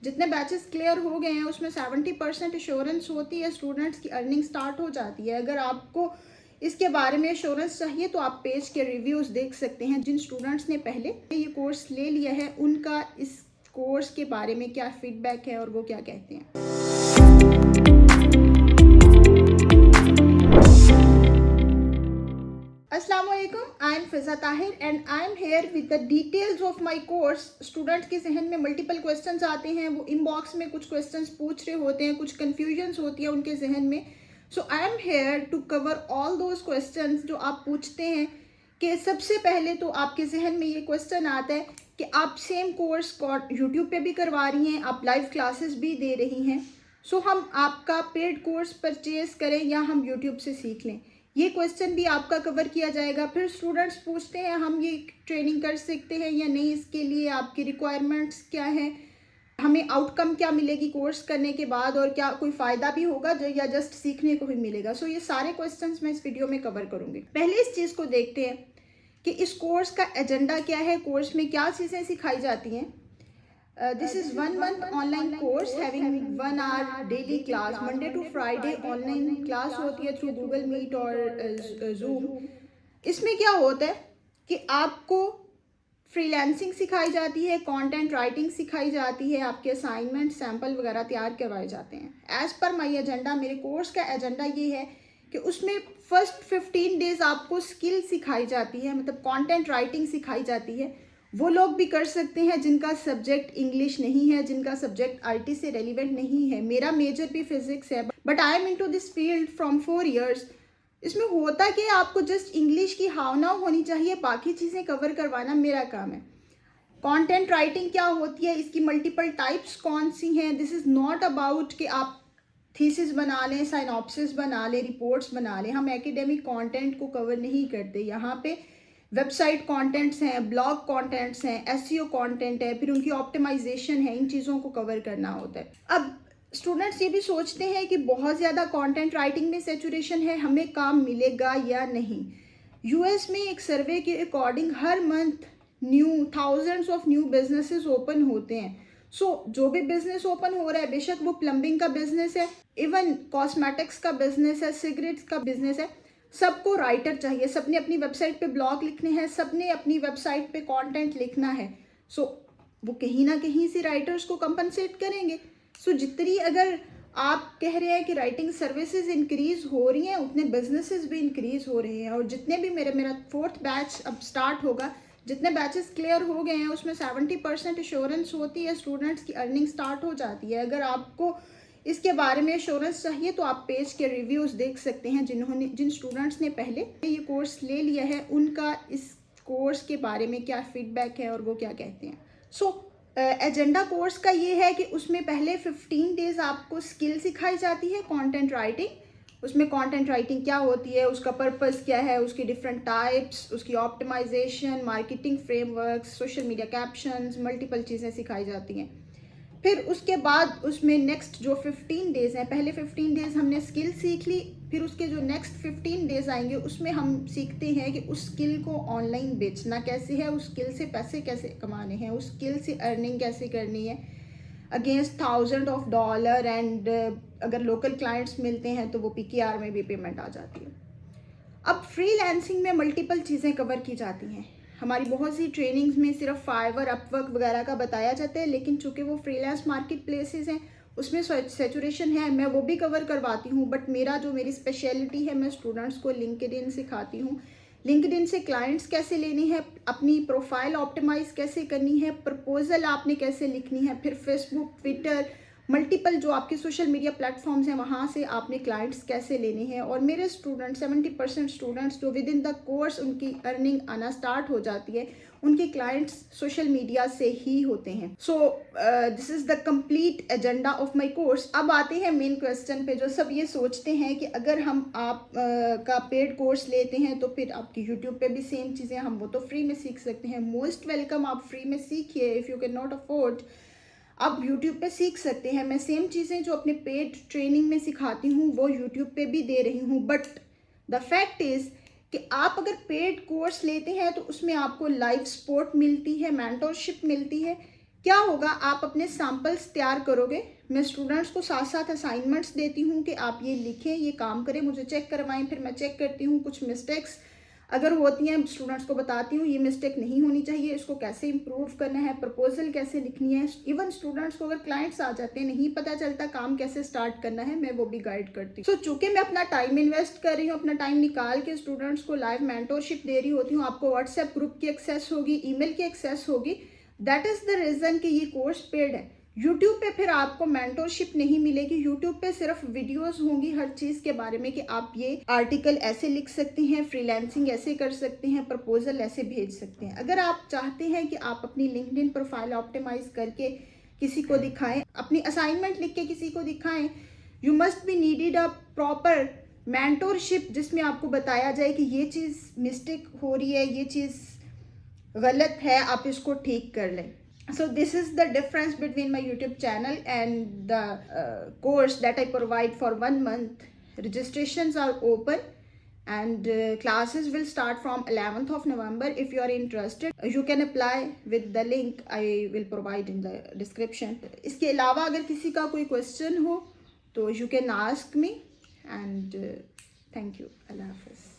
जितने batches clear हो गए हैं उसमें 70% एश्योरेंस होती है, स्टूडेंट्स की अर्निंग स्टार्ट हो जाती है। अगर आपको इसके बारे में एश्योरेंस चाहिए तो आप पेज के रिव्यूज़ देख सकते हैं। जिन स्टूडेंट्स ने पहले ये कोर्स ले लिया है उनका इस कोर्स के बारे में क्या फीडबैक है और वो क्या कहते हैं। Assalamualaikum, I am Fiza Tahir and I am here with the details of my course। Student के जहन में मल्टीपल क्वेश्चंस आते हैं, वो इनबॉक्स में कुछ क्वेश्चंस पूछ रहे होते हैं, कुछ कन्फ्यूजन्स होती है उनके जहन में। So I am here to cover all those questions जो आप पूछते हैं। कि सबसे पहले तो आपके जहन में ये क्वेश्चन आता है कि आप सेम कोर्स यूट्यूब पे भी करवा रही हैं, आप लाइव क्लासेस भी दे रही हैं, सो हम आपका पेड कोर्स परचेज करें या हम यूट्यूब से सीख लें। ये क्वेश्चन भी आपका कवर किया जाएगा। फिर स्टूडेंट्स पूछते हैं हम ये ट्रेनिंग कर सकते हैं या नहीं, इसके लिए आपकी रिक्वायरमेंट्स क्या हैं, हमें आउटकम क्या मिलेगी कोर्स करने के बाद, और क्या कोई फ़ायदा भी होगा या जस्ट सीखने को ही मिलेगा। सो ये सारे क्वेश्चंस मैं इस वीडियो में कवर करूँगी। पहले इस चीज़ को देखते हैं कि इस कोर्स का एजेंडा क्या है, कोर्स में क्या चीज़ें सिखाई जाती हैं। This is 1 month online course having 1 hour daily class, Monday to Friday online class होती है थ्रू गूगल मीट और जूम। इसमें क्या होता है कि आपको फ्रीलांसिंग सिखाई जाती है, कंटेंट राइटिंग सिखाई जाती है, आपके असाइनमेंट सैम्पल वगैरह तैयार करवाए जाते हैं। एज़ पर माई एजेंडा, मेरे कोर्स का एजेंडा ये है कि उसमें फर्स्ट 15 डेज आपको स्किल सिखाई जाती है, मतलब कंटेंट राइटिंग सिखाई जाती है। वो लोग भी कर सकते हैं जिनका सब्जेक्ट इंग्लिश नहीं है, जिनका सब्जेक्ट आईटी से रेलिवेंट नहीं है। मेरा मेजर भी फिजिक्स है, but I am into this field from 4 years। इसमें होता कि आपको जस्ट इंग्लिश की हावना होनी चाहिए, बाकी चीज़ें कवर करवाना मेरा काम है। कंटेंट राइटिंग क्या होती है, इसकी मल्टीपल टाइप्स कौन सी हैं। दिस इज़ नॉट अबाउट कि आप थीसिस बना लें, साइनॉप्सिस बना लें, रिपोर्ट्स बना लें। हम एकेडमिक कंटेंट को कवर नहीं करते। यहाँ पे वेबसाइट कंटेंट्स हैं, ब्लॉग कंटेंट्स हैं, एसईओ कंटेंट है, फिर उनकी ऑप्टिमाइजेशन है, इन चीज़ों को कवर करना होता है। अब स्टूडेंट्स ये भी सोचते हैं कि बहुत ज़्यादा कंटेंट राइटिंग में सैचुरेशन है, हमें काम मिलेगा या नहीं। यूएस में एक सर्वे के according her month thousands of new businesses open होते हैं। सो जो भी बिजनेस ओपन हो रहा है, बेशक वो प्लम्बिंग का बिजनेस है, इवन कॉस्मेटिक्स का बिजनेस है, सिगरेट्स का बिजनेस है, सबको राइटर चाहिए। सबने अपनी वेबसाइट पे ब्लॉग लिखने हैं, सबने अपनी वेबसाइट पे कंटेंट लिखना है। सो वो कहीं ना कहीं से राइटर्स को कंपनसेट करेंगे। सो जितनी अगर आप कह रहे हैं कि राइटिंग सर्विसेज इंक्रीज हो रही हैं, उतने बिजनेसेस भी इंक्रीज हो रहे हैं। और जितने भी मेरा 4th बैच अब स्टार्ट होगा, जितने बैचेस क्लियर हो गए हैं उसमें 70% एश्योरेंस होती है, स्टूडेंट्स की अर्निंग स्टार्ट हो जाती है। अगर आपको इसके बारे में एश्योरेंस चाहिए तो आप पेज के रिव्यूज़ देख सकते हैं। जिन स्टूडेंट्स ने पहले ये कोर्स ले लिया है उनका इस कोर्स के बारे में क्या फीडबैक है और वो क्या कहते हैं। सो एजेंडा कोर्स का ये है कि उसमें पहले 15 डेज आपको स्किल सिखाई जाती है, कंटेंट राइटिंग। उसमें कंटेंट राइटिंग क्या होती है, उसका पर्पस क्या है, उसकी डिफरेंट टाइप्स, उसकी optimization, marketing frameworks, social media captions, multiple चीज़ें सिखाई जाती हैं। फिर उसके बाद उसमें नेक्स्ट जो 15 डेज़ हैं, पहले 15 डेज़ हमने स्किल सीख ली, फिर उसके जो नेक्स्ट 15 डेज़ आएंगे उसमें हम सीखते हैं कि उस स्किल को ऑनलाइन बेचना कैसे है, उस स्किल से पैसे कैसे कमाने हैं, उस स्किल से अर्निंग कैसे करनी है अगेंस्ट $1000 एंड अगर लोकल क्लाइंट्स मिलते हैं तो वो PKR में भी पेमेंट आ जाती है। अब फ्रीलांसिंग में मल्टीपल चीज़ें कवर की जाती हैं। हमारी बहुत सी ट्रेनिंग्स में सिर्फ फाइवर, अपवर्क वगैरह का बताया जाता है, लेकिन चूंकि वो फ्रीलांस मार्केट प्लेसेस हैं उसमें सैचुरेशन है, मैं वो भी कवर करवाती हूँ। बट मेरी स्पेशलिटी है, मैं स्टूडेंट्स को लिंक्डइन सिखाती हूँ। लिंक्डइन से क्लाइंट्स कैसे लेनी है, अपनी प्रोफाइल ऑप्टिमाइज कैसे करनी है, प्रपोजल आपने कैसे लिखनी है, फिर फेसबुक, ट्विटर, मल्टीपल जो आपके सोशल मीडिया प्लेटफॉर्म्स हैं वहाँ से आपने क्लाइंट्स कैसे लेने हैं। और मेरे स्टूडेंट 70% स्टूडेंट्स जो विद इन द कोर्स उनकी अर्निंग आना स्टार्ट हो जाती है, उनके क्लाइंट्स सोशल मीडिया से ही होते हैं। So this is the complete agenda of my course. अब आते हैं मेन क्वेश्चन पे, जो सब ये सोचते हैं कि अगर हम आप का पेड कोर्स लेते हैं तो फिर आपकी यूट्यूब पे भी सेम चीज़ें हम वो तो फ्री में सीख सकते हैं। मोस्ट वेलकम, आप फ्री में सीखिए। If you can not afford, आप YouTube पे सीख सकते हैं। मैं सेम चीज़ें जो अपने पेड ट्रेनिंग में सिखाती हूँ वो YouTube पे भी दे रही हूँ। बट द फैक्ट इज़ कि आप अगर पेड कोर्स लेते हैं तो उसमें आपको लाइव सपोर्ट मिलती है, मेंटरशिप मिलती है, क्या होगा, आप अपने सैम्पल्स तैयार करोगे, मैं स्टूडेंट्स को साथ साथ असाइनमेंट्स देती हूँ कि आप ये लिखें, ये काम करें, मुझे चेक करवाएं, फिर मैं चेक करती हूँ, कुछ मिस्टेक्स अगर होती हैं स्टूडेंट्स को बताती हूँ ये मिस्टेक नहीं होनी चाहिए, इसको कैसे इम्प्रूव करना है, प्रपोजल कैसे लिखनी है। इवन स्टूडेंट्स को अगर क्लाइंट्स आ जाते हैं नहीं पता चलता काम कैसे स्टार्ट करना है, मैं वो भी गाइड करती हूँ। चूंकि मैं अपना टाइम इन्वेस्ट कर रही हूँ, अपना टाइम निकाल के स्टूडेंट्स को लाइव मेंटोरशिप दे रही होती हूँ, आपको व्हाट्सएप ग्रुप की एक्सेस होगी, ईमेल की एक्सेस होगी, दैट इज़ द रीज़न कि ये कोर्स पेड है। यूट्यूब पे फिर आपको मेंटोरशिप नहीं मिलेगी, यूट्यूब पे सिर्फ वीडियोस होंगी हर चीज़ के बारे में कि आप ये आर्टिकल ऐसे लिख सकते हैं, फ्रीलांसिंग ऐसे कर सकते हैं, प्रपोजल ऐसे भेज सकते हैं। अगर आप चाहते हैं कि आप अपनी लिंक्डइन प्रोफाइल ऑप्टिमाइज करके किसी को दिखाएं, अपनी असाइनमेंट लिख के किसी को दिखाएं, you must be needed a proper mentorship जिसमें आपको बताया जाए कि ये चीज़ मिस्टेक हो रही है, ये चीज़ गलत है, आप इसको ठीक कर लें। So this is the difference between my YouTube channel and the course that I provide for 1 month. Registrations are open and classes will start from 11th of November. If you are interested, you can apply with the link I will provide in the description. इसके अलावा अगर किसी का कोई question हो तो you can ask me and thank you. Allah Hafiz.